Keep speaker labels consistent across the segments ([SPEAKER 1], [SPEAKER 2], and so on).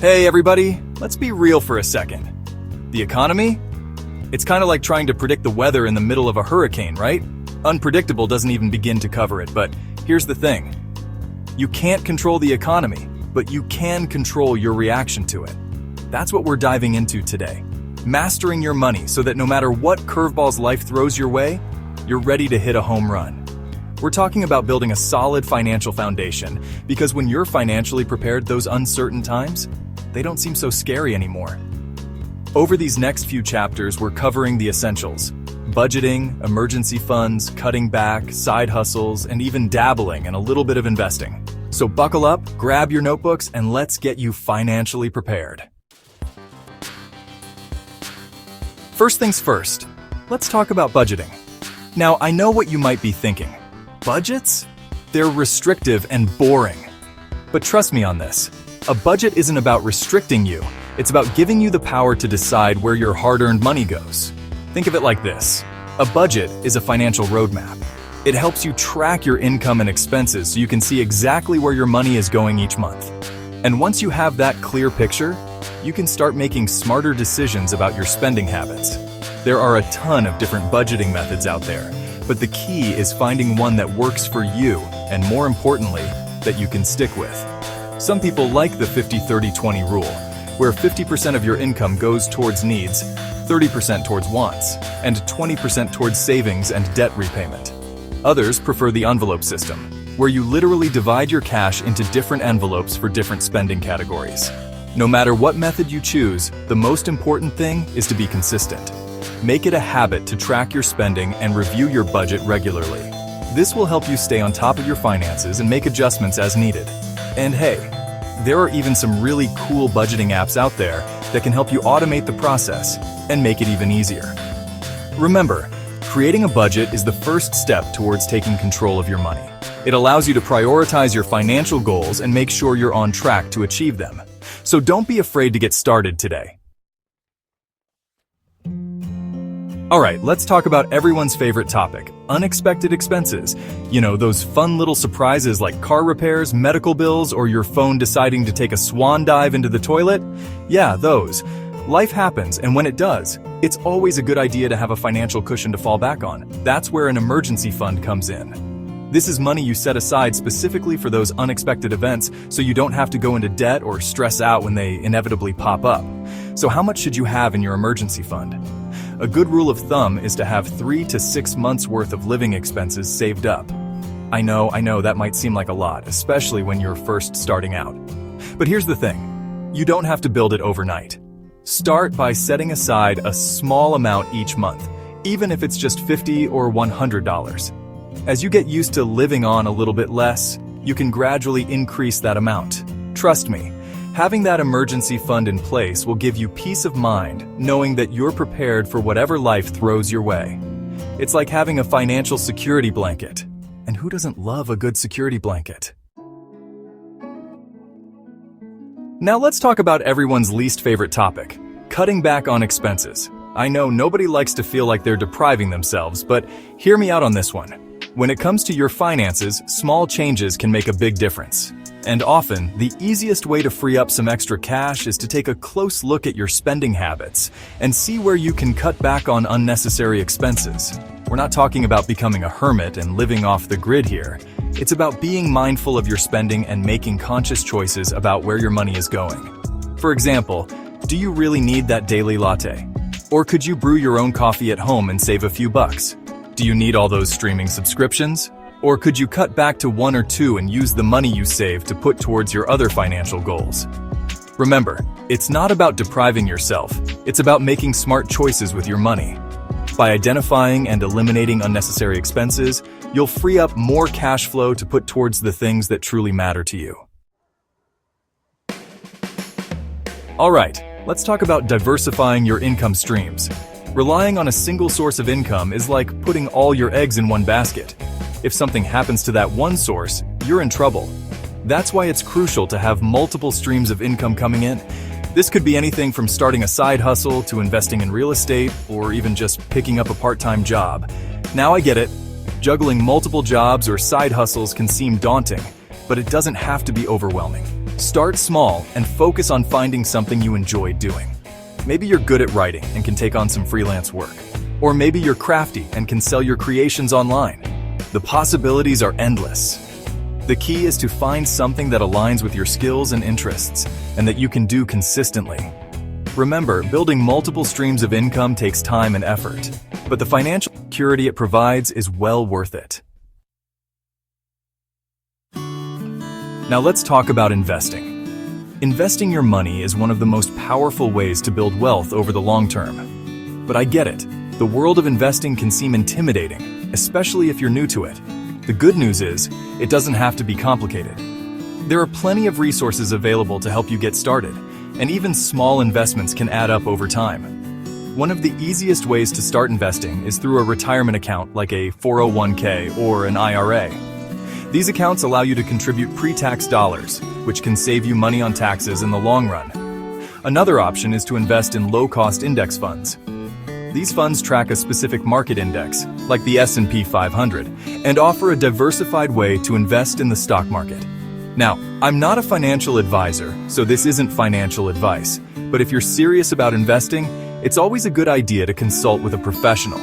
[SPEAKER 1] Hey everybody, let's be real for a second. The economy? It's kind of like trying to predict the weather in the middle of a hurricane, right? Unpredictable doesn't even begin to cover it, but here's the thing. You can't control the economy, but you can control your reaction to it. That's what we're diving into today. Mastering your money so that no matter what curveballs life throws your way, you're ready to hit a home run. We're talking about building a solid financial foundation because when you're financially prepared, those uncertain times, they don't seem so scary anymore. Over these next few chapters, we're covering the essentials: budgeting, emergency funds, cutting back, side hustles, and even dabbling in a little bit of investing. So buckle up, grab your notebooks, and let's get you financially prepared. First things first, let's talk about budgeting. Now, I know what you might be thinking. Budgets? They're restrictive and boring. But trust me on this. A budget isn't about restricting you. It's about giving you the power to decide where your hard-earned money goes. Think of it like this. A budget is a financial roadmap. It helps you track your income and expenses so you can see exactly where your money is going each month. And once you have that clear picture, you can start making smarter decisions about your spending habits. There are a ton of different budgeting methods out there, but the key is finding one that works for you and, more importantly, that you can stick with. Some people like the 50-30-20 rule, where 50% of your income goes towards needs, 30% towards wants, and 20% towards savings and debt repayment. Others prefer the envelope system, where you literally divide your cash into different envelopes for different spending categories. No matter what method you choose, the most important thing is to be consistent. Make it a habit to track your spending and review your budget regularly. This will help you stay on top of your finances and make adjustments as needed. And hey, there are even some really cool budgeting apps out there that can help you automate the process and make it even easier. Remember, creating a budget is the first step towards taking control of your money. It allows you to prioritize your financial goals and make sure you're on track to achieve them. So don't be afraid to get started today. All right, let's talk about everyone's favorite topic, unexpected expenses. You know, those fun little surprises like car repairs, medical bills, or your phone deciding to take a swan dive into the toilet. Yeah, those. Life happens, and when it does, it's always a good idea to have a financial cushion to fall back on. That's where an emergency fund comes in. This is money you set aside specifically for those unexpected events so you don't have to go into debt or stress out when they inevitably pop up. So how much should you have in your emergency fund? A good rule of thumb is to have 3 to 6 months worth of living expenses saved up. I know that might seem like a lot, especially when you're first starting out. But here's the thing, you don't have to build it overnight. Start by setting aside a small amount each month, even if it's just $50 or $100. As you get used to living on a little bit less, you can gradually increase that amount. Trust me. Having that emergency fund in place will give you peace of mind, knowing that you're prepared for whatever life throws your way. It's like having a financial security blanket. And who doesn't love a good security blanket? Now let's talk about everyone's least favorite topic, cutting back on expenses. I know nobody likes to feel like they're depriving themselves, but hear me out on this one. When it comes to your finances, small changes can make a big difference. And often, the easiest way to free up some extra cash is to take a close look at your spending habits and see where you can cut back on unnecessary expenses. We're not talking about becoming a hermit and living off the grid here. It's about being mindful of your spending and making conscious choices about where your money is going. For example, do you really need that daily latte? Or could you brew your own coffee at home and save a few bucks? Do you need all those streaming subscriptions? Or could you cut back to 1 or 2 and use the money you save to put towards your other financial goals? Remember, it's not about depriving yourself, it's about making smart choices with your money. By identifying and eliminating unnecessary expenses, you'll free up more cash flow to put towards the things that truly matter to you. All right, let's talk about diversifying your income streams. Relying on a single source of income is like putting all your eggs in one basket. If something happens to that one source, you're in trouble. That's why it's crucial to have multiple streams of income coming in. This could be anything from starting a side hustle to investing in real estate or even just picking up a part-time job. Now I get it. Juggling multiple jobs or side hustles can seem daunting, but it doesn't have to be overwhelming. Start small and focus on finding something you enjoy doing. Maybe you're good at writing and can take on some freelance work. Or maybe you're crafty and can sell your creations online. The possibilities are endless. The key is to find something that aligns with your skills and interests and that you can do consistently. Remember, building multiple streams of income takes time and effort, but the financial security it provides is well worth it. Now let's talk about investing. Investing your money is one of the most powerful ways to build wealth over the long term. But I get it. The world of investing can seem intimidating, especially if you're new to it. The good news is, it doesn't have to be complicated. There are plenty of resources available to help you get started, and even small investments can add up over time. One of the easiest ways to start investing is through a retirement account like a 401k or an IRA. These accounts allow you to contribute pre-tax dollars, which can save you money on taxes in the long run. Another option is to invest in low-cost index funds. These funds track a specific market index, like the S&P 500, and offer a diversified way to invest in the stock market. Now, I'm not a financial advisor, so this isn't financial advice, but if you're serious about investing, it's always a good idea to consult with a professional.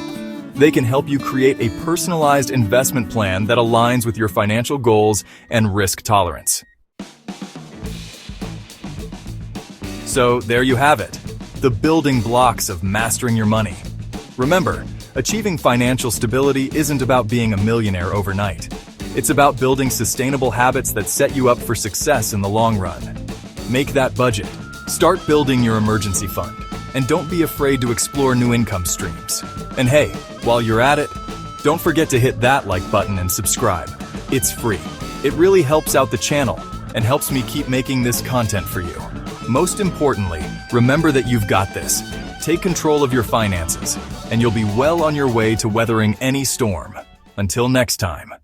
[SPEAKER 1] They can help you create a personalized investment plan that aligns with your financial goals and risk tolerance. So there you have it, the building blocks of mastering your money. Remember, achieving financial stability isn't about being a millionaire overnight. It's about building sustainable habits that set you up for success in the long run. Make that budget. Start building your emergency fund. And don't be afraid to explore new income streams. And hey, while you're at it, don't forget to hit that like button and subscribe. It's free. It really helps out the channel and helps me keep making this content for you. Most importantly, remember that you've got this. Take control of your finances, and you'll be well on your way to weathering any storm. Until next time.